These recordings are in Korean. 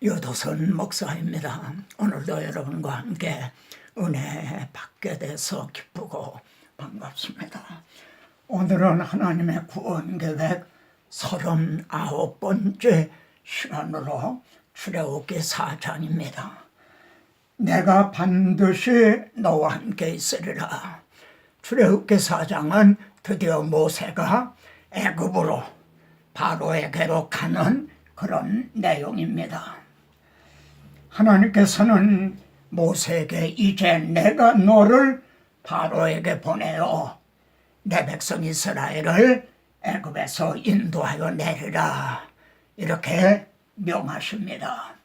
유도선 목사입니다. 오늘도 여러분과 함께 은혜 받게 돼서 기쁘고 반갑습니다. 오늘은 하나님의 구원 계획 39번째 시간으로 출애굽기 4장입니다. 내가 반드시 너와 함께 있으리라. 출애굽기 4장은 드디어 모세가 애굽으로 바로에게로 가는 그런 내용입니다. 하나님께서는 모세에게 이제 내가 너를 바로에게 보내어 내 백성 이스라엘을 애굽에서 인도하여 내리라 이렇게 명하십니다.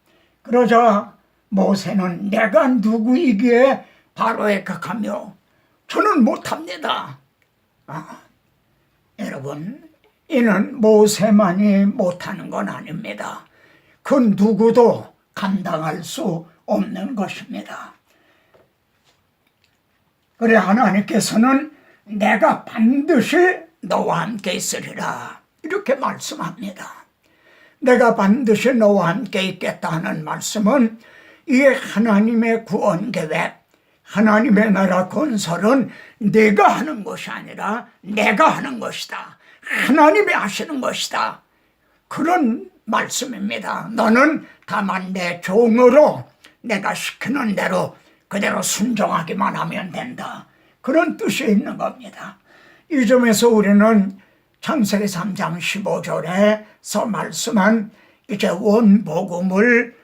그러자 모세는 내가 누구이기에 바로에게 가며 저는 못합니다. 여러분, 이는 모세만이 못하는 건 아닙니다. 그 누구도 감당할 수 없는 것입니다. 그래 하나님께서는 내가 반드시 너와 함께 있으리라 이렇게 말씀합니다. 내가 반드시 너와 함께 있겠다는 말씀은 이 하나님의 구원 계획, 하나님의 나라 건설은 네가 하는 것이 아니라 내가 하는 것이다. 하나님이 하시는 것이다. 그런 말씀입니다. 너는 다만 내 종으로 내가 시키는 대로 그대로 순종하기만 하면 된다. 그런 뜻이 있는 겁니다. 이 점에서 우리는 창세기 3장 15절에서 말씀한 이제 원복음을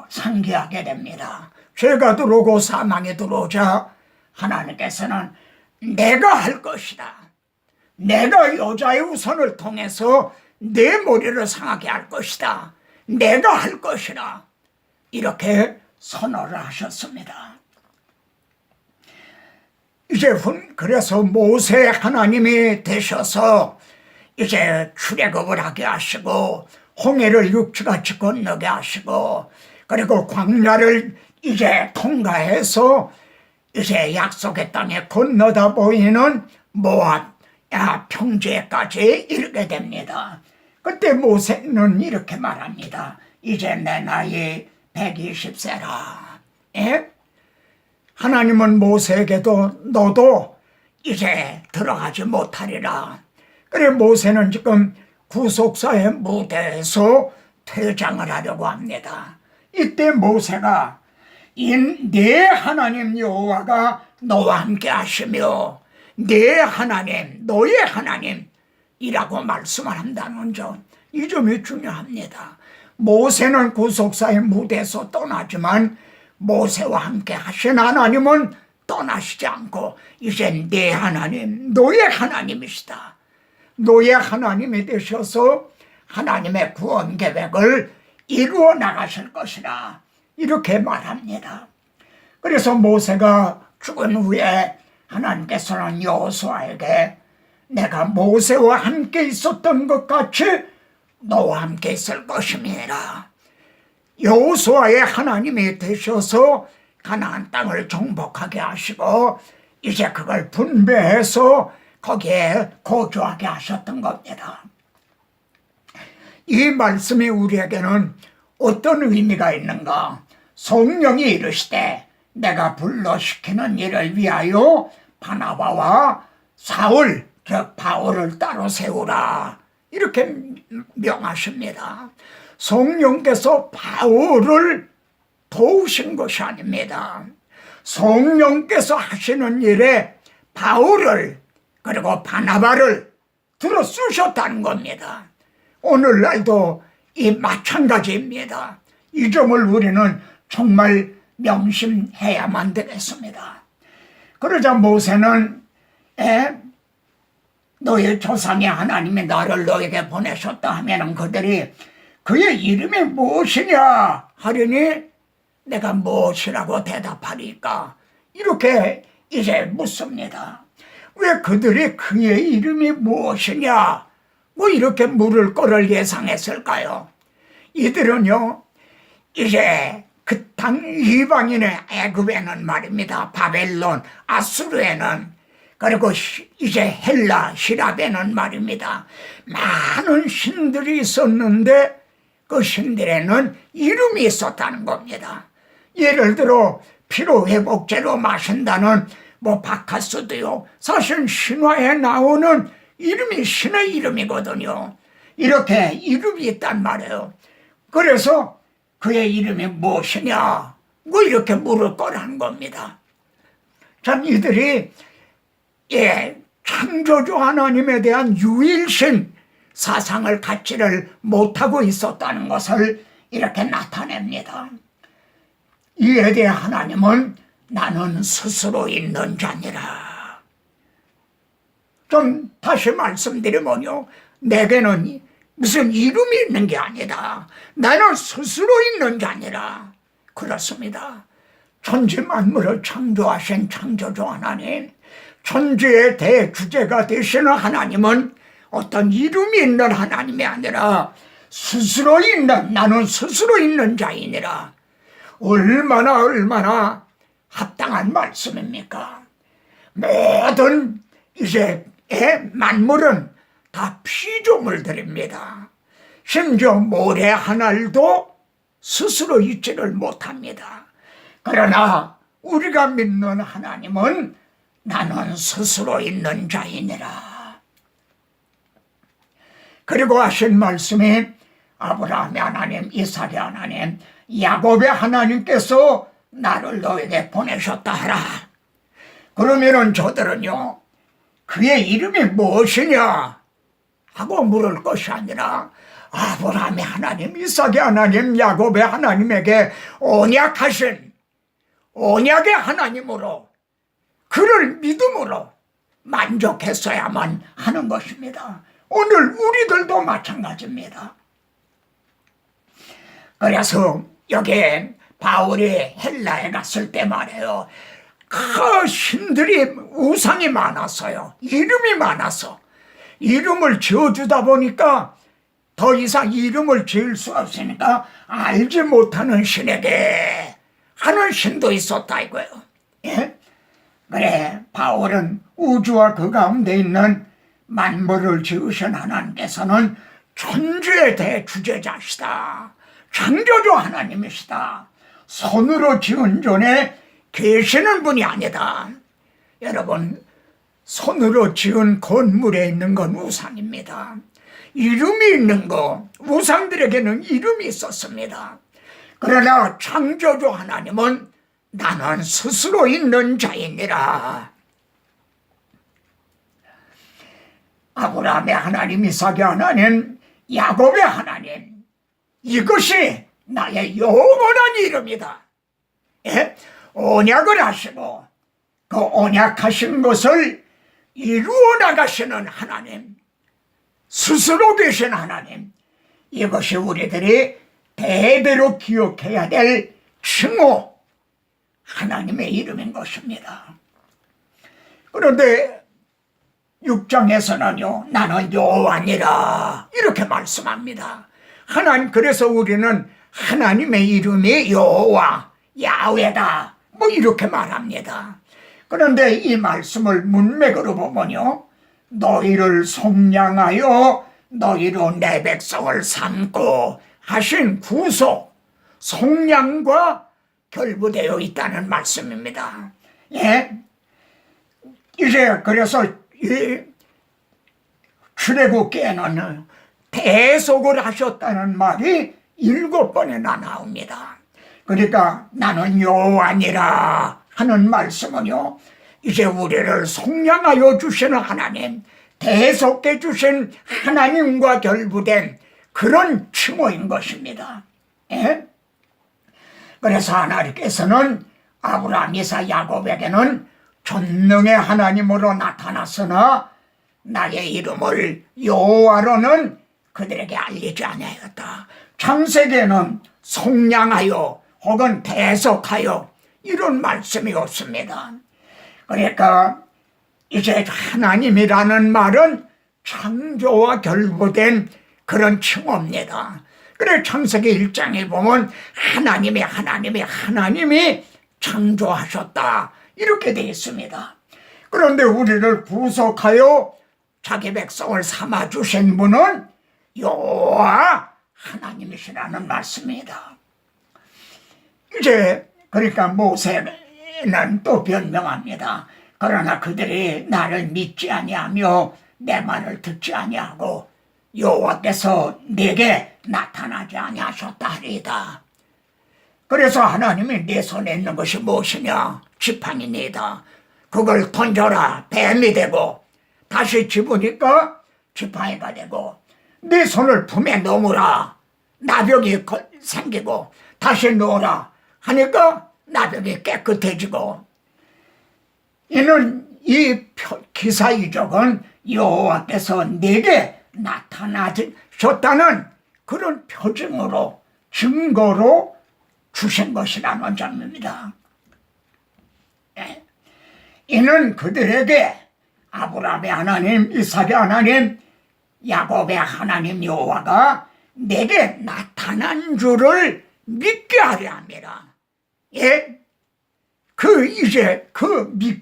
상기하게 됩니다. 죄가 들어오고 사망이 들어오자 하나님께서는 내가 할 것이다. 내가 여자의 우선을 통해서 내 머리를 상하게 할 것이다. 내가 할 것이라 이렇게 선언을 하셨습니다. 이제 그래서 모세 하나님이 되셔서 이제 출애굽을 하게 하시고 홍해를 육지같이 건너게 하시고 그리고 광야를 이제 통과해서 이제 약속의 땅에 건너다 보이는 모압 평지에까지 이르게 됩니다. 그때 모세는 이렇게 말합니다. 이제 내 나이 120세라. 예? 하나님은 모세에게도 너도 이제 들어가지 못하리라. 그래 모세는 지금 구속사의 무대에서 퇴장을 하려고 합니다. 이때 모세가 내 하나님 여호와가 너와 함께 하시며 내 하나님, 너의 하나님이라고 말씀을 한다는 점, 이 점이 중요합니다. 모세는 구속사의 무대에서 떠나지만 모세와 함께 하신 하나님은 떠나시지 않고 이제 내 하나님, 너의 하나님이시다. 너의 하나님이 되셔서 하나님의 구원 계획을 이루어 나가실 것이라 이렇게 말합니다. 그래서 모세가 죽은 후에 하나님께서는 여호수아에게 내가 모세와 함께 있었던 것 같이 너와 함께 있을 것임이라. 여호수아의 하나님이 되셔서 가나안 땅을 정복하게 하시고 이제 그걸 분배해서 거기에 거주하게 하셨던 겁니다. 이 말씀이 우리에게는 어떤 의미가 있는가? 성령이 이르시되 내가 불러시키는 일을 위하여 바나바와 사울 즉 바울을 따로 세우라 이렇게 명하십니다. 성령께서 바울을 도우신 것이 아닙니다. 성령께서 하시는 일에 바울을 그리고 바나바를 들어 쓰셨다는 겁니다. 오늘날도 이 마찬가지입니다. 이 점을 우리는 정말 명심해야만 되겠습니다. 그러자 모세는 너의 조상의 하나님이 나를 너에게 보내셨다 하면은 그들이 그의 이름이 무엇이냐 하려니 내가 무엇이라고 대답하리까 이렇게 이제 묻습니다. 왜 그들이 그의 이름이 무엇이냐 뭐 이렇게 물을 거를 예상했을까요? 이들은요 이제 그 땅 이방인의 애굽에는 말입니다. 바벨론, 아수르에는 그리고 이제 헬라, 시랍에는 말입니다. 많은 신들이 있었는데 그 신들에는 이름이 있었다는 겁니다. 예를 들어 피로회복제로 마신다는 바카스도요, 사실 신화에 나오는 이름이 신의 이름이거든요. 이렇게 이름이 있단 말이에요. 그래서 그의 이름이 무엇이냐 이렇게 물을 거라는 겁니다. 참 이들이 창조주 하나님에 대한 유일신 사상을 갖지를 못하고 있었다는 것을 이렇게 나타냅니다. 이에 대해 하나님은 나는 스스로 있는 자니라. 좀 다시 말씀드리면요, 내게는 무슨 이름이 있는 게 아니다. 나는 스스로 있는 자니라. 그렇습니다. 천지 만물을 창조하신 창조주 하나님, 천지의 대주제가 되시는 하나님은 어떤 이름이 있는 하나님이 아니라 스스로 있는, 나는 스스로 있는 자이니라. 얼마나 합당한 말씀입니까? 모든 이제 만물은 다 피조물들입니다. 심지어 모래 한 알도 스스로 있지를 못합니다. 그러나 우리가 믿는 하나님은 나는 스스로 있는 자이니라. 그리고 하신 말씀이 아브라함의 하나님, 이삭의 하나님, 야곱의 하나님께서 나를 너에게 보내셨다 하라. 그러면은 저들은요, 그의 이름이 무엇이냐 하고 물을 것이 아니라 아브라함의 하나님, 이삭의 하나님, 야곱의 하나님에게 언약하신 언약의 하나님으로 그를 믿음으로 만족했어야만 하는 것입니다. 오늘 우리들도 마찬가지입니다. 그래서 여기에 바울이 헬라에 갔을 때 말이에요, 그 신들이 우상이 많았어요. 이름이 많아서 이름을 지어주다 보니까 더 이상 이름을 지을 수 없으니까 알지 못하는 신에게 하는 신도 있었다 이거예요. 예? 그래, 바울은 우주와 그 가운데 있는 만물을 지으신 하나님께서는 천주의 대주제자시다. 창조주 하나님이시다. 손으로 지은 존에 계시는 분이 아니다. 여러분, 손으로 지은 건물에 있는 건 우상입니다. 이름이 있는 거, 우상들에게는 이름이 있었습니다. 그러나 창조주 하나님은 나는 스스로 있는 자이니라. 아브라함의 하나님, 이삭의 하나님, 야곱의 하나님, 이것이 나의 영원한 이름이다. 예? 언약을 하시고 그 언약하신 것을 이루어 나가시는 하나님, 스스로 계신 하나님, 이것이 우리들이 대대로 기억해야 될 칭호, 하나님의 이름인 것입니다. 그런데 6장에서는요, 나는 여호와니라 이렇게 말씀합니다. 그래서 우리는 하나님의 이름이 여호와, 야훼다 이렇게 말합니다. 그런데 이 말씀을 문맥으로 보면요, 너희를 속량하여 너희로 내 백성을 삼고 하신 구속, 속량과 결부되어 있다는 말씀입니다. 예? 이제 그래서 이 출애굽기에는 대속을 하셨다는 말이 7번이나 나옵니다. 그러니까 나는 여호와니라 하는 말씀은요, 이제 우리를 속량하여 주시는 하나님, 대속해 주신 하나님과 결부된 그런 칭호인 것입니다. 예? 그래서 하나님께서는 아브라함, 이삭, 야곱에게는 전능의 하나님으로 나타났으나 나의 이름을 여호와로는 그들에게 알리지 아니하였다. 창세기에는 속량하여 혹은 대속하여 이런 말씀이 없습니다. 그러니까 이제 하나님이라는 말은 창조와 결부된 그런 칭호입니다. 그래 창세기 1장에 보면 하나님이 창조하셨다 이렇게 되어 있습니다. 그런데 우리를 구속하여 자기 백성을 삼아주신 분은 여호와 하나님이시라는 말씀입니다. 이제 그러니까 모세는 또 변명합니다. 그러나 그들이 나를 믿지 아니하며 내 말을 듣지 아니하고 여호와께서 내게 나타나지 아니하셨다 하리이다. 그래서 하나님이 내 손에 있는 것이 무엇이냐? 지팡이니다. 그걸 던져라. 뱀이 되고 다시 집으니까 지팡이가 되고 네 손을 품에 넣으라. 나병이 생기고 다시 넣으라 하니까 나병이 깨끗해지고 이는 이 기사이적은 여호와께서 내게 나타나셨다는 그런 표징으로 증거로 주신 것이라는 점입니다. 이는 그들에게 아브라함의 하나님, 이삭의 하나님, 야곱의 하나님 여호와가 내게 나타난 줄을 믿게 하려 합니다. 예? 이제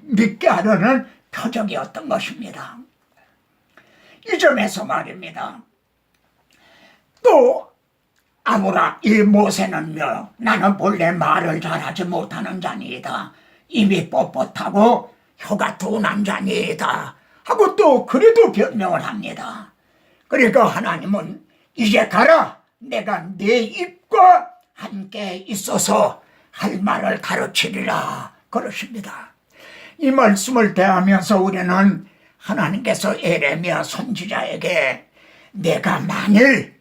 믿게 하려는 표적이었던 것입니다. 이 점에서 말입니다. 또 이 모세는요, 나는 본래 말을 잘하지 못하는 자니이다. 입이 뻣뻣하고 혀가 둔한 자니이다. 하고 또 그래도 변명을 합니다. 그러니까 하나님은 이제 가라. 내가 네 입과 함께 있어서 할 말을 가르치리라. 그러십니다. 이 말씀을 대하면서 우리는 하나님께서 에레미야 선지자에게 내가 만일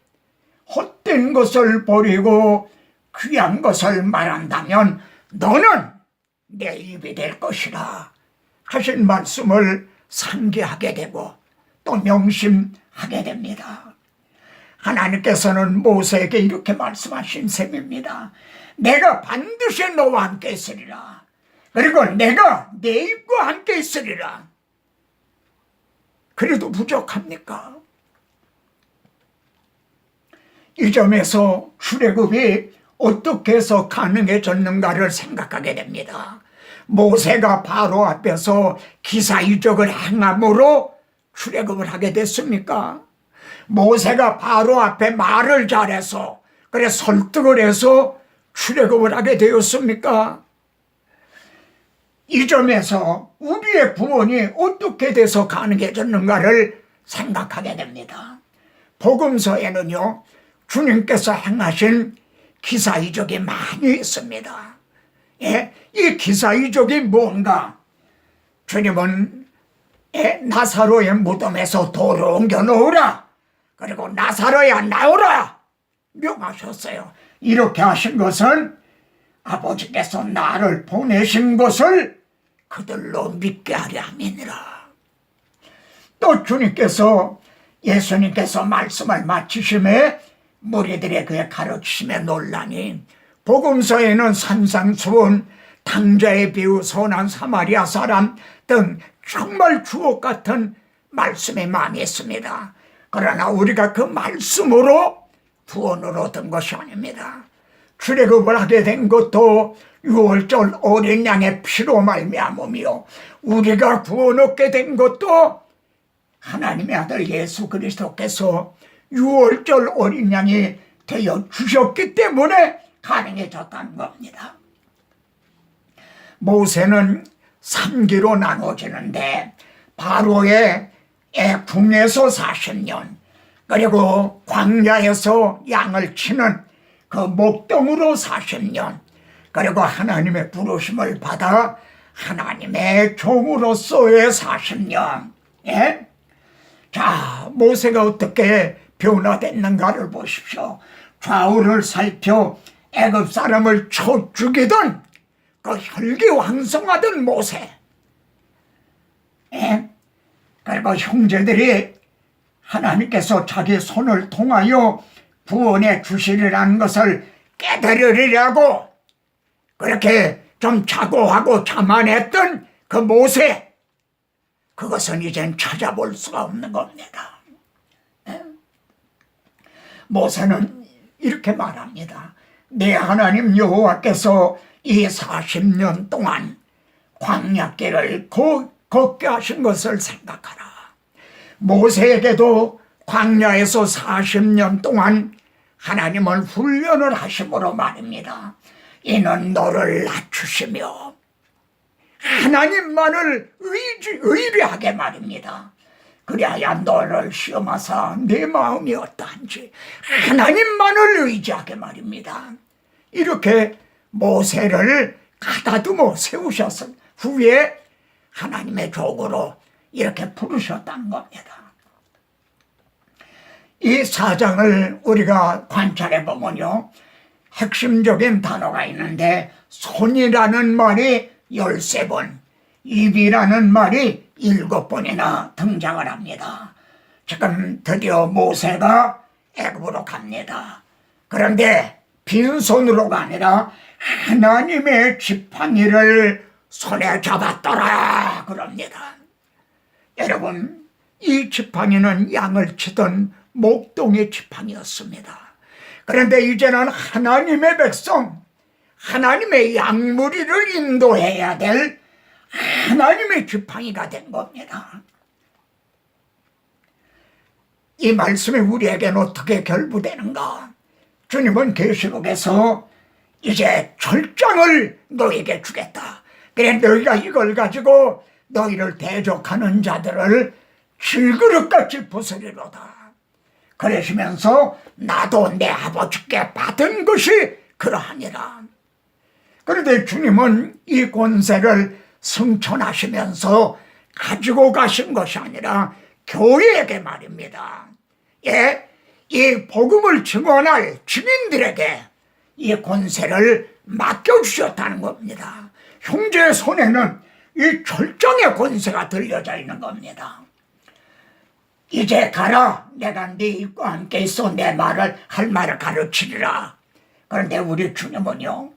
헛된 것을 버리고 귀한 것을 말한다면 너는 내 입이 될 것이라 하신 말씀을 상기하게 되고 또 명심하게 됩니다. 하나님께서는 모세에게 이렇게 말씀하신 셈입니다. 내가 반드시 너와 함께 있으리라. 그리고 내가 내 입과 함께 있으리라. 그래도 부족합니까? 이 점에서 출애굽이 어떻게 해서 가능해졌는가를 생각하게 됩니다. 모세가 바로 앞에서 기사이적을 행함으로 출애굽을 하게 됐습니까? 모세가 바로 앞에 말을 잘해서 그래 설득을 해서 출애굽을 하게 되었습니까? 이 점에서 우리의 구원이 어떻게 돼서 가능해졌는가를 생각하게 됩니다. 복음서에는요, 주님께서 행하신 기사이적이 많이 있습니다. 예, 이 기사이적이 뭔가? 주님은 나사로의 무덤에서 돌을 옮겨 놓으라. 그리고 나사로야 나오라. 명하셨어요. 이렇게 하신 것은 아버지께서 나를 보내신 것을 그들로 믿게 하려 함이니라. 또 주님께서 예수님께서 말씀을 마치심에 무리들의 그의 가르치심에 놀라니 복음서에는 산상수훈, 탕자의 비유, 선한 사마리아 사람 등 정말 주옥 같은 말씀이 많이 있습니다. 그러나 우리가 그 말씀으로 구원을 얻은 것이 아닙니다. 출애굽을 하게 된 것도 유월절 어린 양의 피로 말미암으며 우리가 구원 얻게 된 것도 하나님의 아들 예수 그리스도께서 유월절 어린 양이 되어 주셨기 때문에 가능해졌다는 겁니다. 모세는 3기로 나눠지는데 바로의 궁에서 40년 그리고 광야에서 양을 치는 그 목동으로 40년 그리고 하나님의 부르심을 받아 하나님의 종으로서의 40년. 예? 자, 모세가 어떻게 변화됐는가를 보십시오. 좌우를 살펴 애굽 사람을 쳐 죽이던 그 혈기왕성하던 모세. 예? 그리고 형제들이 하나님께서 자기 손을 통하여 구원해 주시리라는 것을 깨달으리라고 그렇게 좀 자고하고 자만했던 그 모세, 그것은 이젠 찾아볼 수가 없는 겁니다. 모세는 이렇게 말합니다. 내 하나님 여호와께서 이 40년 동안 광야길을 걷게 하신 것을 생각하라. 모세에게도 광야에서 40년 동안 하나님은 훈련을 하심으로 말입니다. 이는 너를 낮추시며 하나님만을 의뢰하게 말입니다. 그래야 너를 시험하사 내 마음이 어떠한지 하나님만을 의지하게 말입니다. 이렇게 모세를 가다듬어 세우셨을 후에 하나님의 족으로 이렇게 부르셨다는 겁니다. 이 사장을 우리가 관찰해 보면요, 핵심적인 단어가 있는데 손이라는 말이 13번, 입이라는 말이 7번이나 등장을 합니다. 지금 드디어 모세가 애굽으로 갑니다. 그런데 빈손으로가 아니라 하나님의 지팡이를 손에 잡았더라 그럽니다. 여러분, 이 지팡이는 양을 치던 목동의 지팡이였습니다. 그런데 이제는 하나님의 백성, 하나님의 양무리를 인도해야 될 하나님의 지팡이가 된 겁니다. 이 말씀이 우리에게는 어떻게 결부되는가? 주님은 계시록에서 이제 철장을 너에게 주겠다. 그래 너희가 이걸 가지고 너희를 대적하는 자들을 질그릇같이 부수리로다. 그러시면서 나도 내 아버지께 받은 것이 그러하니라. 그런데 주님은 이 권세를 승천하시면서 가지고 가신 것이 아니라 교회에게 말입니다. 예, 이 복음을 증언할 증인들에게 이 권세를 맡겨주셨다는 겁니다. 형제의 손에는 이 철장의 권세가 들려져 있는 겁니다. 이제 가라. 내가 네 입과 함께 있어 내 말을 할 말을 가르치리라. 그런데 우리 주님은요,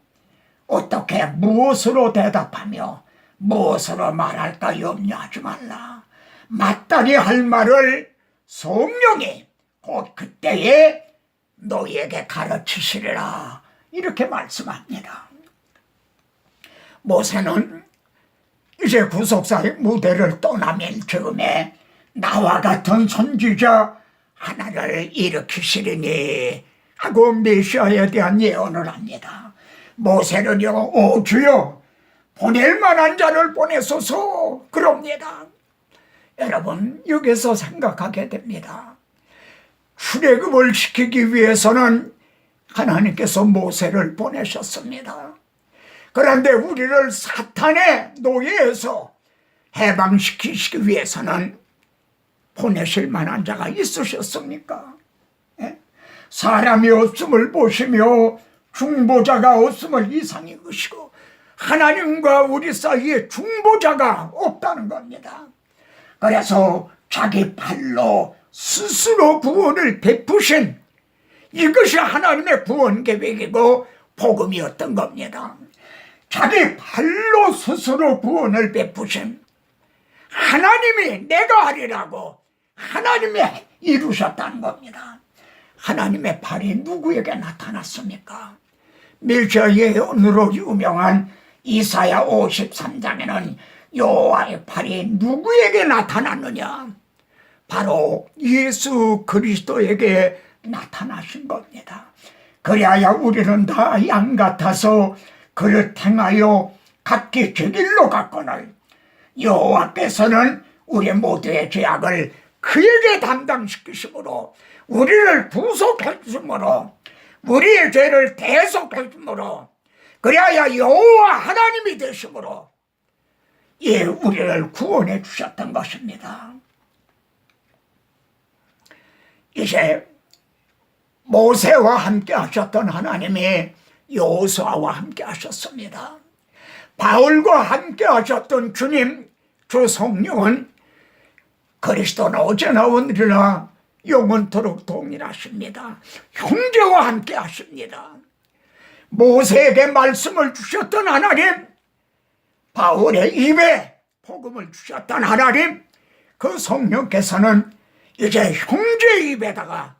어떻게 무엇으로 대답하며 무엇으로 말할까 염려하지 말라. 마땅히 할 말을 성령이 곧 그때에 너희에게 가르치시리라. 이렇게 말씀합니다. 모세는 이제 구속사의 무대를 떠나면 즈음에 나와 같은 선지자 하나를 일으키시리니 하고 메시아에 대한 예언을 합니다. 모세는요, 오 주여 보낼 만한 자를 보내소서 그럽니다. 여러분, 여기서 생각하게 됩니다. 출애굽을 시키기 위해서는 하나님께서 모세를 보내셨습니다. 그런데 우리를 사탄의 노예에서 해방시키시기 위해서는 보내실 만한 자가 있으셨습니까? 예? 사람이 없음을 보시며 중보자가 없음을 이상히 여기시고 하나님과 우리 사이에 중보자가 없다는 겁니다. 그래서 자기 발로 스스로 구원을 베푸신 이것이 하나님의 구원 계획이고 복음이었던 겁니다. 자기 발로 스스로 구원을 베푸신 하나님이 내가 하리라고 하나님이 이루셨다는 겁니다. 하나님의 발이 누구에게 나타났습니까? 메시아 예언으로 유명한 이사야 53장에는 여호와의 발이 누구에게 나타났느냐? 바로 예수 그리스도에게 나타나신 겁니다. 그래야 우리는 다 양 같아서 그릇 행하여 각기 제 길로 갔거늘 여호와께서는 우리 모두의 죄악을 그에게 담당시키심으로 우리를 구속해 주심으로 우리의 죄를 대속해 주심으로 그래야 여호와 하나님이 되심으로 예, 우리를 구원해 주셨던 것입니다. 이제 모세와 함께 하셨던 하나님이 여호수아와 함께 하셨습니다. 바울과 함께 하셨던 주님, 주 성령은 그리스도는 어제나 오늘이나 영원토록 동일하십니다. 형제와 함께 하십니다. 모세에게 말씀을 주셨던 하나님, 바울의 입에 복음을 주셨던 하나님, 그 성령께서는 이제 형제의 입에다가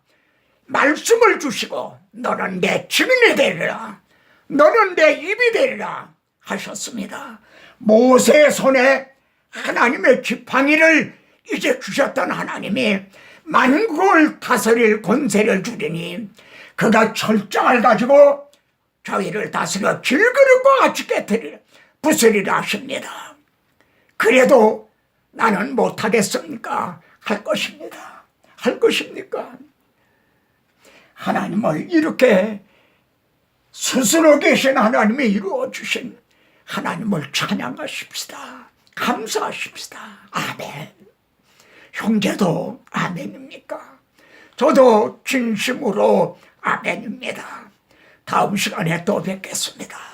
말씀을 주시고 너는 내 증인이 되리라, 너는 내 입이 되리라 하셨습니다. 모세의 손에 하나님의 지팡이를 이제 주셨던 하나님이 만국을 다스릴 권세를 주리니 그가 철장을 가지고 저희를 다스려 질그릇과 같이 깨뜨리려 부수리라 하십니다. 그래도 나는 못하겠습니까? 할 것입니다. 할 것입니까? 하나님을 이렇게 스스로 계신 하나님이 이루어주신 하나님을 찬양하십시다. 감사하십시다. 아멘. 형제도 아멘입니까? 저도 진심으로 아멘입니다. 다음 시간에 또 뵙겠습니다.